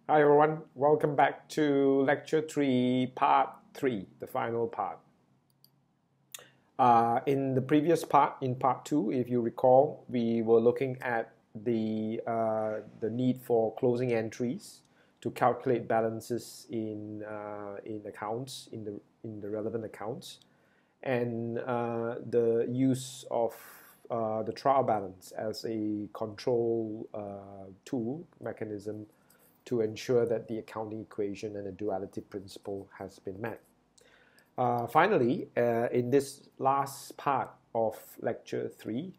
Hi everyone, welcome back to Lecture 3, Part 3, the final part. In the previous part, in Part 2, if you recall, we were looking at the need for closing entries to calculate balances in accounts, in the relevant accounts, and the use of the trial balance as a control tool mechanism to ensure that the accounting equation and the duality principle has been met. Finally, in this last part of lecture 3,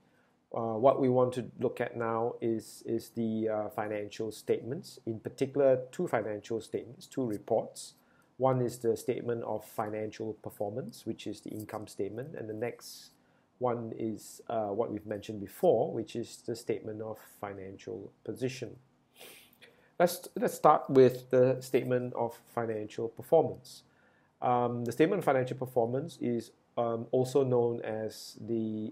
what we want to look at now is the financial statements, in particular two financial statements, two reports. One is the statement of financial performance, which is the income statement, and the next one is what we've mentioned before, which is the statement of financial position. Let's start with the statement of financial performance. The statement of financial performance is also known as the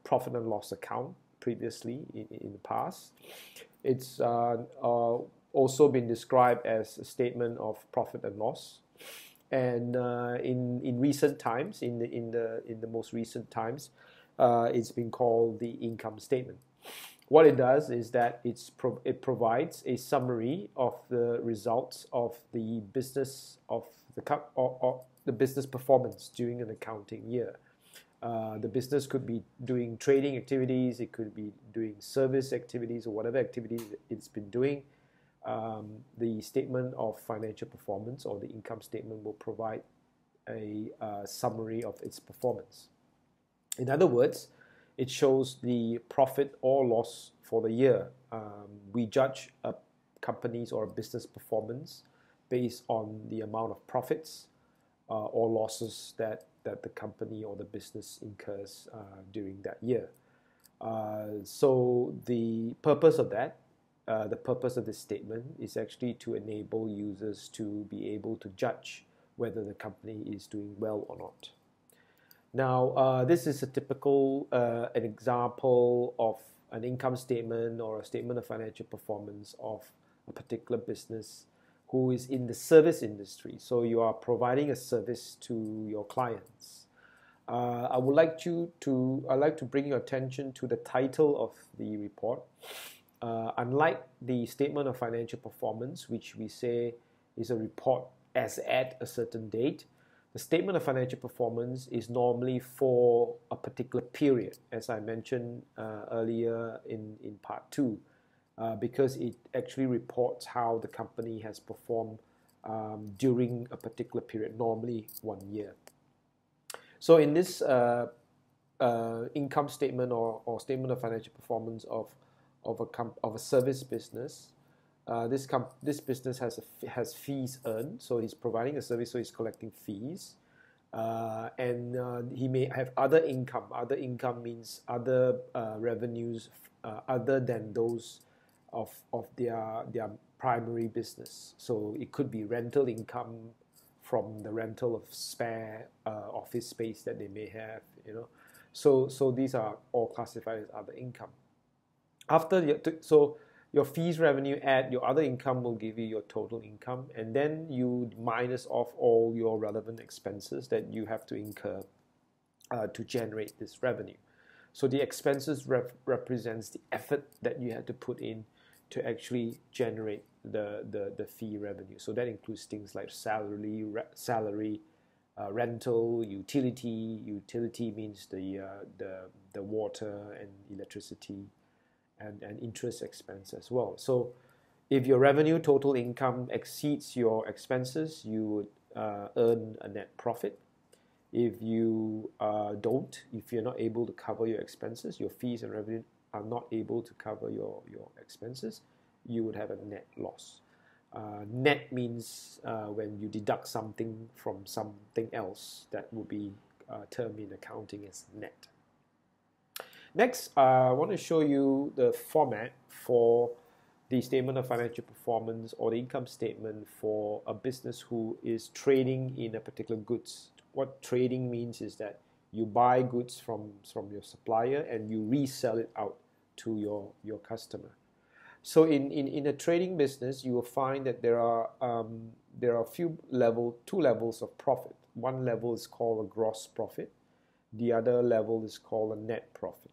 profit and loss account previously in the past. It's also been described as a statement of profit and loss. And in recent times, in the most recent times, it's been called the income statement. What it does is that it provides a summary of the results of the business of the business performance during an accounting year. The business could be doing trading activities, it could be doing service activities, or whatever activities it's been doing. The statement of financial performance or the income statement will provide a summary of its performance. In other words, it shows the profit or loss for the year. We judge a company's or a business performance based on the amount of profits or losses that the company or the business incurs during that year. So the purpose of that, the purpose of this statement is actually to enable users to be able to judge whether the company is doing well or not. Now, this is a typical an example of an income statement or a statement of financial performance of a particular business who is in the service industry. So you are providing a service to your clients. I'd like to bring your attention to the title of the report. Unlike the statement of financial performance, which we say is a report as at a certain date, the statement of financial performance is normally for a particular period, as I mentioned earlier in part 2, because it actually reports how the company has performed during a particular period, normally 1 year. So in this income statement or statement of financial performance of a service business, this business has fees earned, so he's providing a service, so he's collecting fees, and he may have other income. Other income means other revenues other than those of their primary business. So it could be rental income from the rental of spare office space that they may have, So these are all classified as other income. So your fees revenue add your other income will give you your total income, and then you minus off all your relevant expenses that you have to incur to generate this revenue. So the expenses represents the effort that you had to put in to actually generate the fee revenue. So that includes things like salary, rental, utility. Utility means the water and electricity, and interest expense as well. So if your revenue total income exceeds your expenses, you would earn a net profit. If you if you're not able to cover your expenses, your fees and revenue are not able to cover your expenses, you would have a net loss. Net means when you deduct something from something else, that would be termed in accounting as net. Next, I want to show you the format for the statement of financial performance or the income statement for a business who is trading in a particular goods. What trading means is that you buy goods from your supplier and you resell it out to your customer. So in a trading business, you will find that there are two levels of profit. One level is called a gross profit. The other level is called a net profit.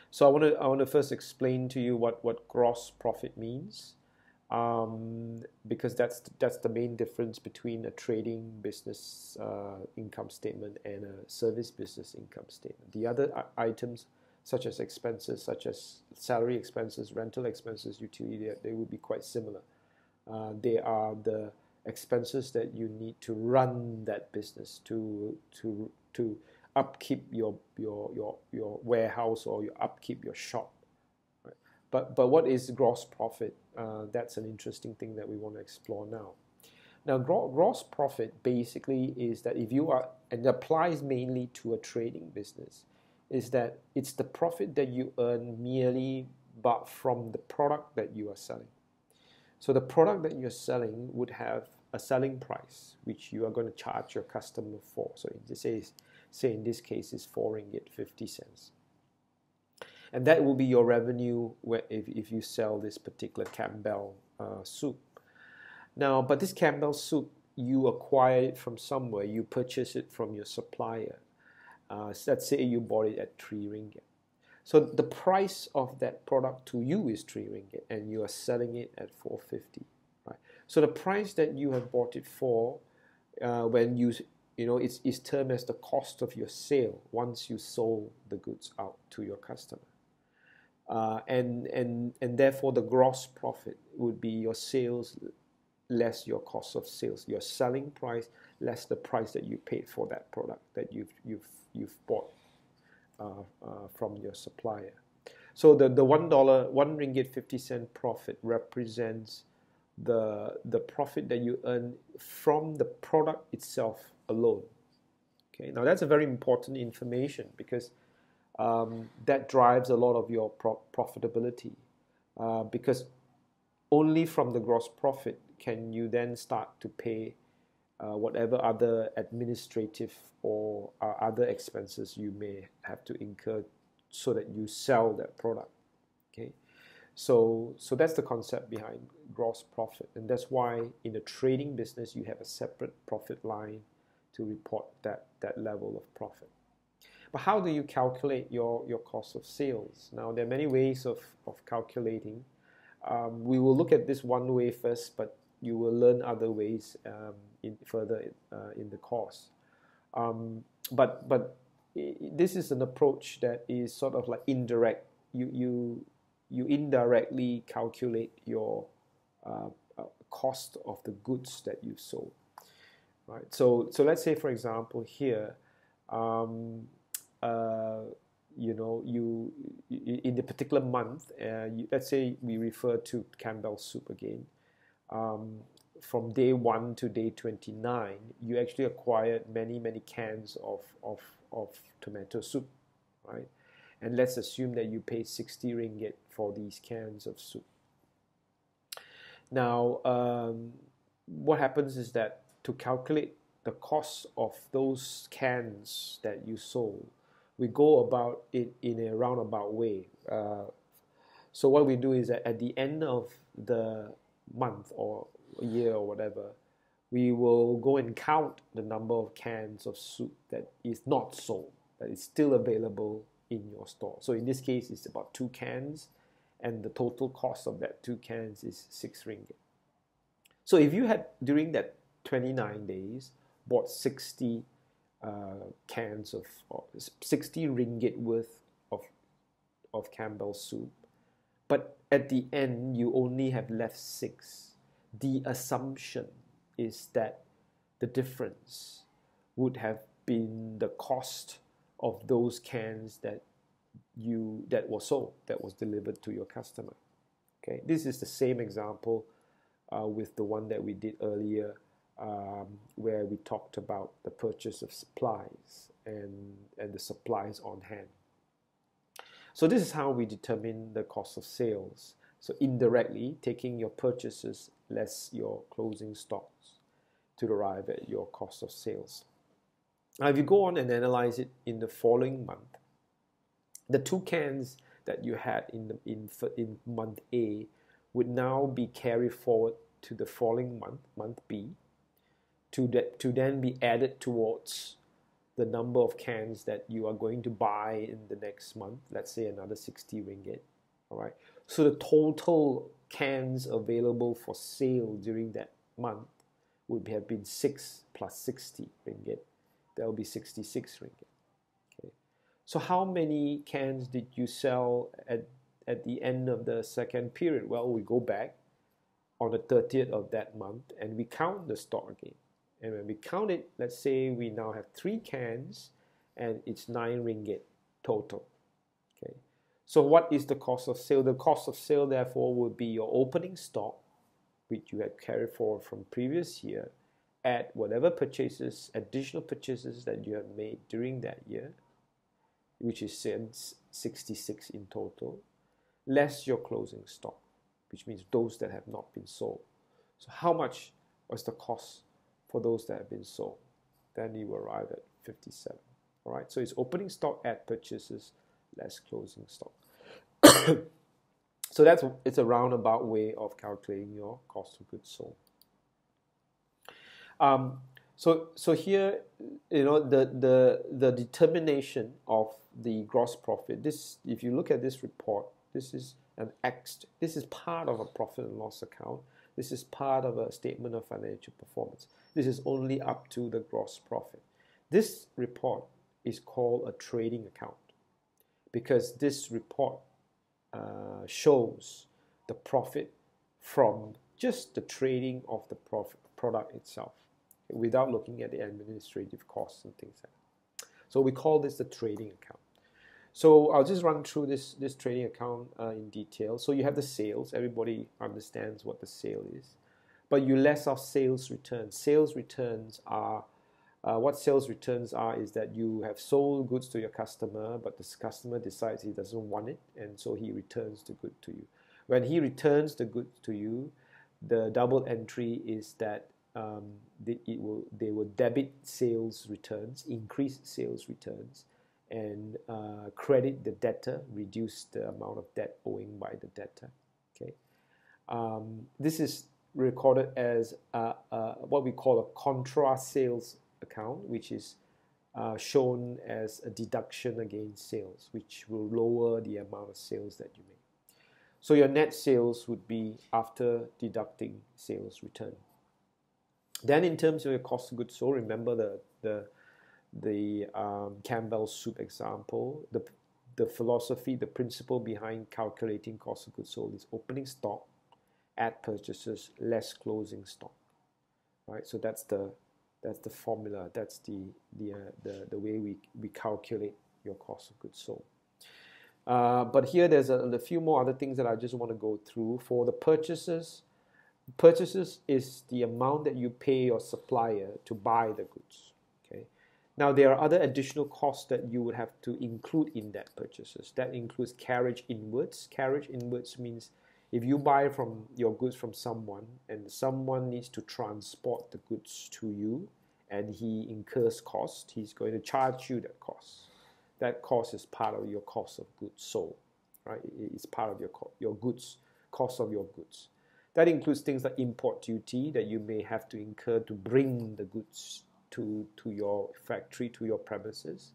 So I want to first explain to you what gross profit means, because that's the main difference between a trading business income statement and a service business income statement. The other items, such as expenses, such as salary expenses, rental expenses, utility, they will be quite similar. They are the expenses that you need to run that business, to upkeep your warehouse, or you upkeep your shop. Right? But what is gross profit? That's an interesting thing that we want to explore now. Now, gross profit basically is that if you are, and it applies mainly to a trading business, is that it's the profit that you earn merely but from the product that you are selling. So the product that you're selling would have a selling price, which you are going to charge your customer for. So say in this case is 4 ringgit 50 cents. And that will be your revenue if you sell this particular Campbell soup. Now, but this Campbell soup, you acquire it from somewhere, you purchase it from your supplier. Let's say you bought it at 3 ringgit. So the price of that product to you is 3 ringgit, and you are selling it at 4.50. Right? So the price that you have bought it for, when it's termed as the cost of your sale once you sold the goods out to your customer, and therefore the gross profit would be your sales less your cost of sales, your selling price less the price that you paid for that product that you've bought from your supplier. So the $1 ringgit 50 cent profit represents the profit that you earn from the product itself alone. Okay, now that's a very important information, because that drives a lot of your profitability, because only from the gross profit can you then start to pay whatever other administrative or other expenses you may have to incur so that you sell that product. Okay, so that's the concept behind gross profit, and that's why in the trading business you have a separate profit line to report that level of profit. But how do you calculate your cost of sales? Now, there are many ways of calculating. We will look at this one way first, but you will learn other ways further in the course. But this is an approach that is sort of like indirect. You indirectly calculate your cost of the goods that you've sold. Right. So let's say, for example, here, you in the particular month, let's say we refer to Campbell soup again. From day 1 to day 29, you actually acquired many cans of tomato soup, right? And let's assume that you paid 60 ringgit for these cans of soup. Now, what happens is that to calculate the cost of those cans that you sold, we go about it in a roundabout way. So what we do is that at the end of the month or year or whatever, we will go and count the number of cans of soup that is not sold, that is still available in your store. So in this case, it's about 2 cans, and the total cost of that 2 cans is 6 ringgit. So if you had, during that 29 days, bought 60 cans of 60 ringgit worth of Campbell soup, but at the end you only have left 6, the assumption is that the difference would have been the cost of those cans that was sold, that was delivered to your customer. Okay, this is the same example with the one that we did earlier, where we talked about the purchase of supplies and the supplies on hand. So this is how we determine the cost of sales. So indirectly, taking your purchases less your closing stocks to arrive at your cost of sales. Now, if you go on and analyze it in the following month, the 2 cans that you had in month A would now be carried forward to the following month, month B, to then be added towards the number of cans that you are going to buy in the next month, let's say another 60 ringgit. All right. So the total cans available for sale during that month would have been 6 plus 60 ringgit. That will be 66 ringgit. Okay. So how many cans did you sell at the end of the second period? Well, we go back on the 30th of that month and we count the stock again. And when we count it, let's say we now have 3 cans and it's 9 ringgit total. Okay. So what is the cost of sale? The cost of sale, therefore, will be your opening stock, which you had carried forward from previous year, at whatever purchases, additional purchases that you have made during that year, which is 66 in total, less your closing stock, which means those that have not been sold. So how much was the cost for those that have been sold? Then you will arrive at 57. All right, so it's opening stock at purchases less closing stock. So it's a roundabout way of calculating your cost of goods sold. So here, the determination of the gross profit. This, if you look at this report, this is this is part of a profit and loss account. This is part of a statement of financial performance. This is only up to the gross profit. This report is called a trading account because this report shows the profit from just the trading of the product itself, without looking at the administrative costs and things like that. So we call this the trading account. So I'll just run through this trading account in detail. So you have the sales. Everybody understands what the sale is. But you less off sales returns. Sales returns are, what sales returns are is that you have sold goods to your customer, but this customer decides he doesn't want it, and so he returns the good to you. When he returns the goods to you, the double entry is that they will debit sales returns, increase sales returns, and credit the debtor, reduce the amount of debt owing by the debtor. Okay, this is recorded as what we call a contra sales account, which is shown as a deduction against sales, which will lower the amount of sales that you make. So your net sales would be after deducting sales return. Then in terms of your cost of goods sold, remember the Campbell soup example. The philosophy, the principle behind calculating cost of goods sold is opening stock at purchases less closing stock. Right? So that's the formula. That's the way we calculate your cost of goods sold. But here there's a few more other things that I just want to go through. For the purchases is the amount that you pay your supplier to buy the goods. Okay. Now there are other additional costs that you would have to include in that purchases. That includes carriage inwards. Carriage inwards means if you buy from your goods from someone and someone needs to transport the goods to you and he incurs cost, he's going to charge you that cost. That cost is part of your cost of goods sold, right? It's part of your goods, cost of your goods. That includes things like import duty that you may have to incur to bring the goods to your factory, to your premises.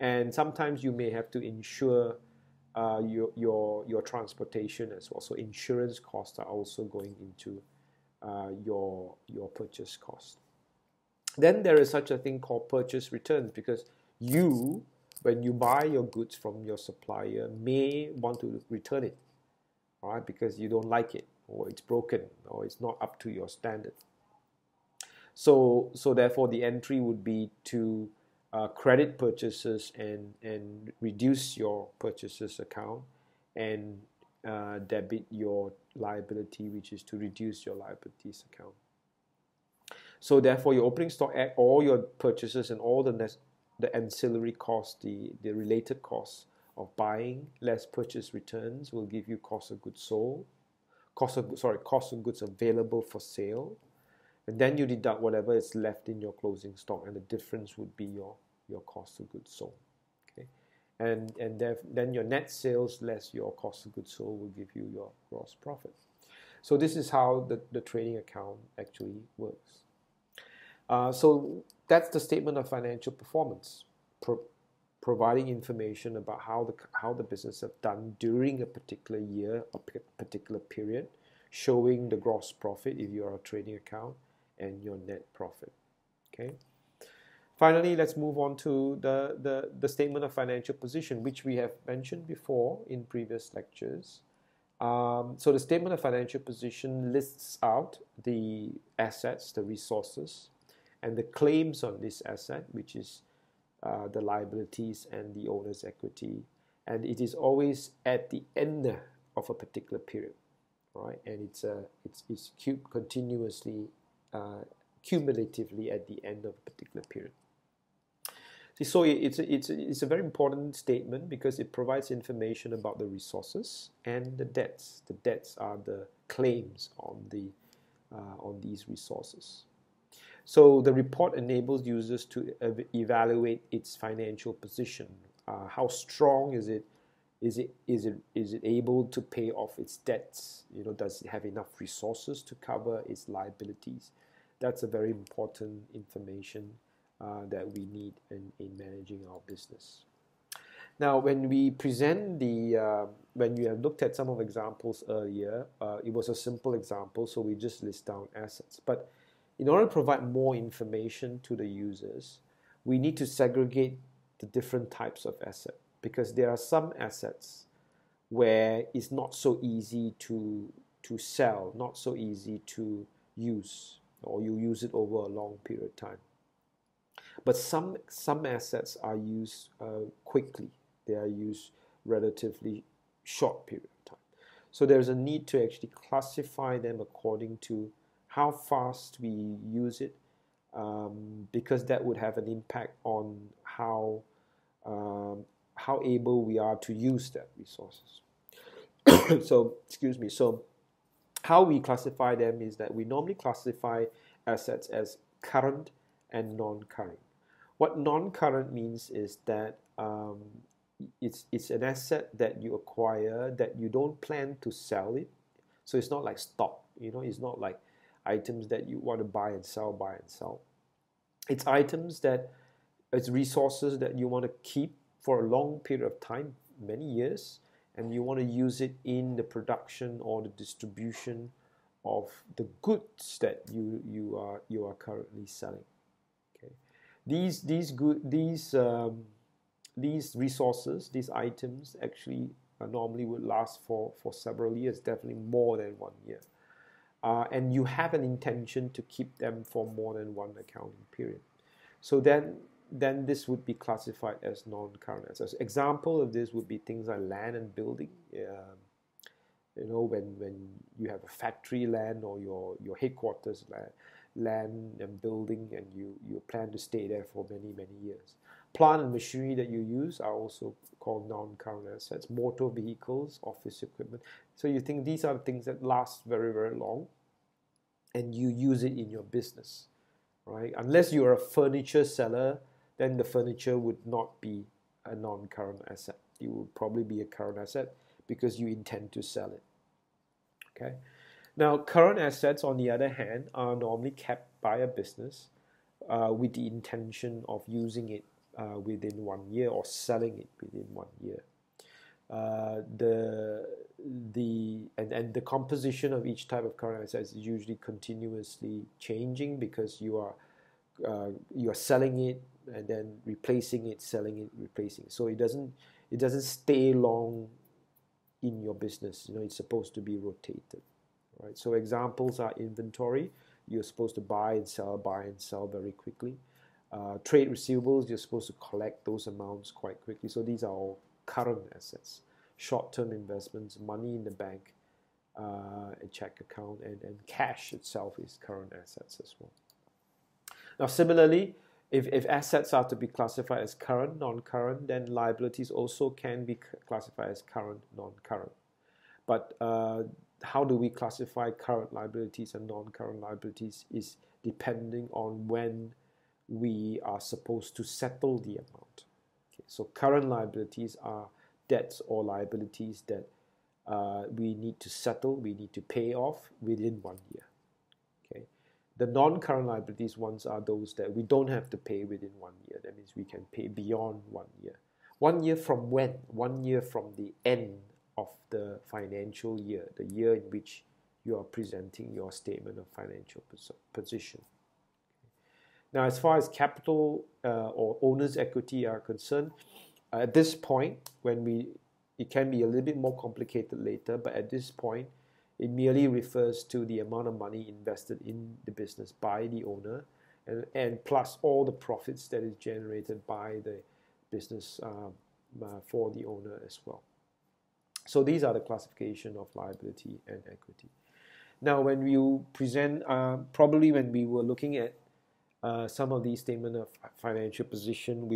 And sometimes you may have to insure your transportation as well. So insurance costs are also going into your purchase cost. Then there is such a thing called purchase returns, because you, when you buy your goods from your supplier, may want to return it, all right, because you don't like it, or it's broken, or it's not up to your standard. So therefore the entry would be to credit purchases and reduce your purchases account, and debit your liability, which is to reduce your liabilities account. So therefore your opening stock at all your purchases and all the ancillary costs, the related costs of buying less purchase returns will give you cost of goods sold, cost of goods available for sale, and then you deduct whatever is left in your closing stock, and the difference would be your cost of goods sold. Okay, then your net sales less your cost of goods sold will give you your gross profit. So this is how the trading account actually works. So that's the statement of financial performance, providing information about how the business have done during a particular year or particular period, showing the gross profit if you are a trading account and your net profit. Okay. Finally, let's move on to the statement of financial position, which we have mentioned before in previous lectures. So the statement of financial position lists out the assets, the resources, and the claims on this asset, which is the liabilities and the owner's equity. And it is always at the end of a particular period, right? And it's continuously, cumulatively at the end of a particular period. So it's a very important statement because it provides information about the resources and the debts. The debts are the claims on these resources. So the report enables users to evaluate its financial position. How strong is it? Is it able to pay off its debts? Does it have enough resources to cover its liabilities? That's a very important information that we need in managing our business. Now, when we present when you have looked at some of examples earlier, it was a simple example, so we just list down assets. But in order to provide more information to the users, we need to segregate the different types of asset, because there are some assets where it's not so easy to sell, not so easy to use, or you use it over a long period of time. But some assets are used quickly. They are used relatively short period of time. So there's a need to actually classify them according to how fast we use it, because that would have an impact on how able we are to use that resources. So, excuse me. So how we classify them is that we normally classify assets as current and non-current. What non-current means is that it's an asset that you acquire that you don't plan to sell it. So it's not like stock, it's not like items that you want to buy and sell. It's items it's resources that you want to keep for a long period of time, many years, and you want to use it in the production or the distribution of the goods that you are currently selling. Okay, these resources, these items actually normally would last for several years, definitely more than 1 year, and you have an intention to keep them for more than one accounting period. So then this would be classified as non-current assets. Example of this would be things like land and building. When you have a factory land or your headquarters land and building, and you plan to stay there for many years. Plant and machinery that you use are also called non-current assets. Motor vehicles, office equipment. So you think these are things that last very, very long, and you use it in your business, right? Unless you're a furniture seller, then the furniture would not be a non-current asset. It would probably be a current asset because you intend to sell it. Okay. Now, current assets, on the other hand, are normally kept by a business with the intention of using it within 1 year or selling it within 1 year. The composition of each type of current assets is usually continuously changing, because you are selling it and then replacing it, selling it, replacing it. So it doesn't stay long in your business. It's supposed to be rotated, right? So examples are inventory. You're supposed to buy and sell very quickly. Trade receivables, you're supposed to collect those amounts quite quickly. So these are all current assets. Short-term investments, money in the bank, a check account, and cash itself is current assets as well. Now, similarly, if assets are to be classified as current, non-current, then liabilities also can be classified as current, non-current. But how do we classify current liabilities and non-current liabilities is depending on when we are supposed to settle the amount. Okay. So current liabilities are debts or liabilities that we need to settle, we need to pay off within 1 year. Okay. The non-current liabilities ones are those that we don't have to pay within 1 year. That means we can pay beyond 1 year. 1 year from when? 1 year from the end of the financial year, the year in which you are presenting your statement of financial position. Now, as far as capital or owner's equity are concerned, at this point, it can be a little bit more complicated later, but at this point, it merely refers to the amount of money invested in the business by the owner, and plus all the profits that is generated by the business for the owner as well. So these are the classification of liability and equity. Now, when you present, probably when we were looking at some of these statement of financial position,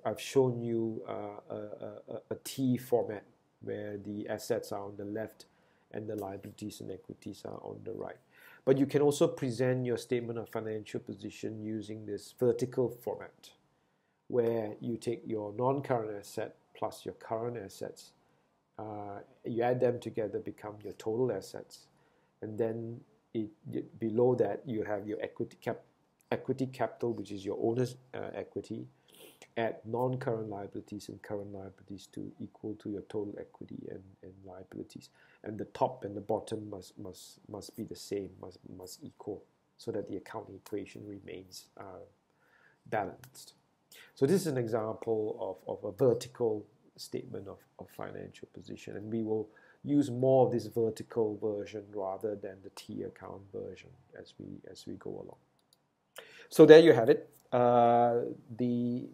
I've shown you a T format where the assets are on the left and the liabilities and equities are on the right. But you can also present your statement of financial position using this vertical format, where you take your non-current asset plus your current assets, you add them together, become your total assets, and then below that you have your equity capital, which is your owner's equity, add non-current liabilities and current liabilities to equal to your total equity and liabilities. And the top and the bottom must be the same, must equal, so that the accounting equation remains balanced. So this is an example of a vertical statement of financial position, and we will use more of this vertical version rather than the T account version as we go along. So there you have it. The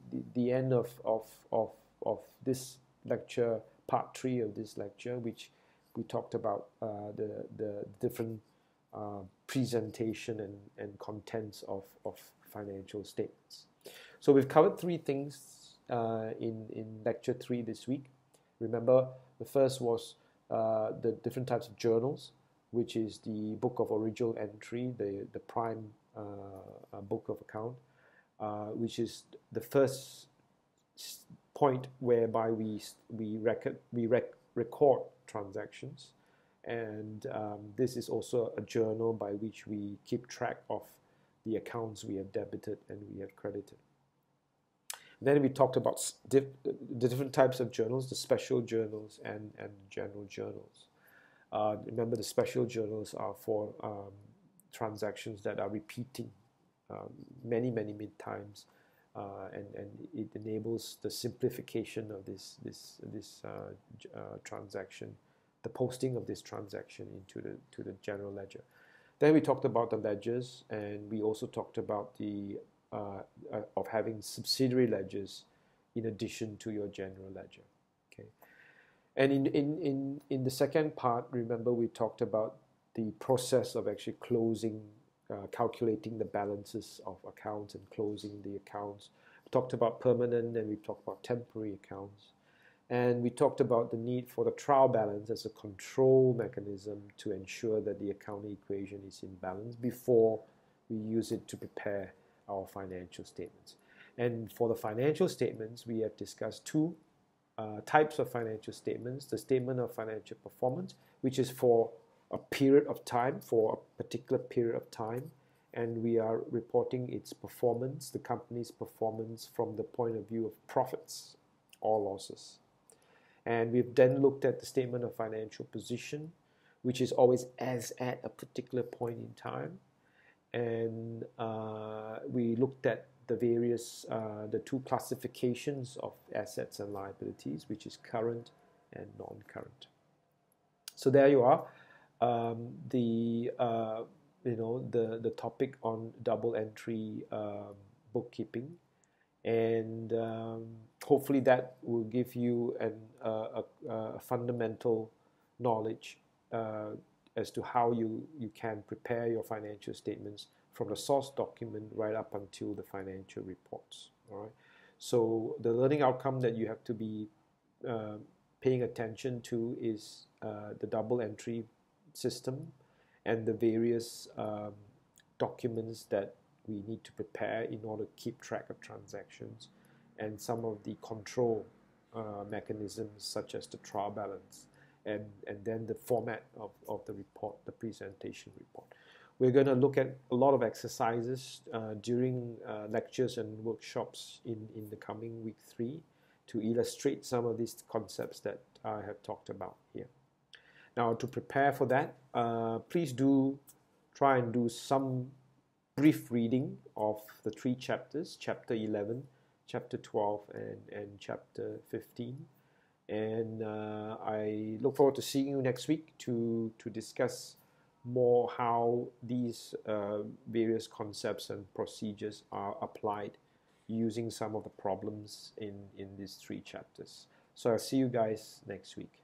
end of this lecture, part 3 of this lecture, which we talked about the different presentation and contents of financial statements. So we've covered 3 things in lecture 3 this week. Remember, the first was the different types of journals, which is the book of original entry, the prime book of account, which is the first point whereby we record transactions, and this is also a journal by which we keep track of the accounts we have debited and we have credited. Then we talked about the different types of journals, the special journals and general journals. Remember, the special journals are for transactions that are repeating many times, and it enables the simplification of this transaction, the posting of this transaction into the general ledger. Then we talked about the ledgers, and we also talked about the of having subsidiary ledgers in addition to your general ledger. Okay, and in the second part, remember, we talked about the process of actually closing, calculating the balances of accounts and closing the accounts. We talked about permanent, and we talked about temporary accounts. And we talked about the need for the trial balance as a control mechanism to ensure that the accounting equation is in balance before we use it to prepare our financial statements. And for the financial statements, we have discussed 2 types of financial statements. The statement of financial performance, which is for a period of time, for a particular period of time, and we are reporting its performance, the company's performance, from the point of view of profits or losses. And we've then looked at the statement of financial position, which is always as at a particular point in time. And we looked at the various, the 2 classifications of assets and liabilities, which is current and non-current. So there you are. The topic on double entry bookkeeping, and hopefully that will give you a fundamental knowledge as to how you can prepare your financial statements from the source document right up until the financial reports. All right. So the learning outcome that you have to be paying attention to is the double entry system and the various documents that we need to prepare in order to keep track of transactions and some of the control mechanisms such as the trial balance, and then the format of the report, the presentation report. We're going to look at a lot of exercises during lectures and workshops in the coming week 3 to illustrate some of these concepts that I have talked about here. Now, to prepare for that, please do try and do some brief reading of the 3 chapters, chapter 11, chapter 12, and chapter 15. And I look forward to seeing you next week to discuss more how these various concepts and procedures are applied using some of the problems in these 3 chapters. So I'll see you guys next week.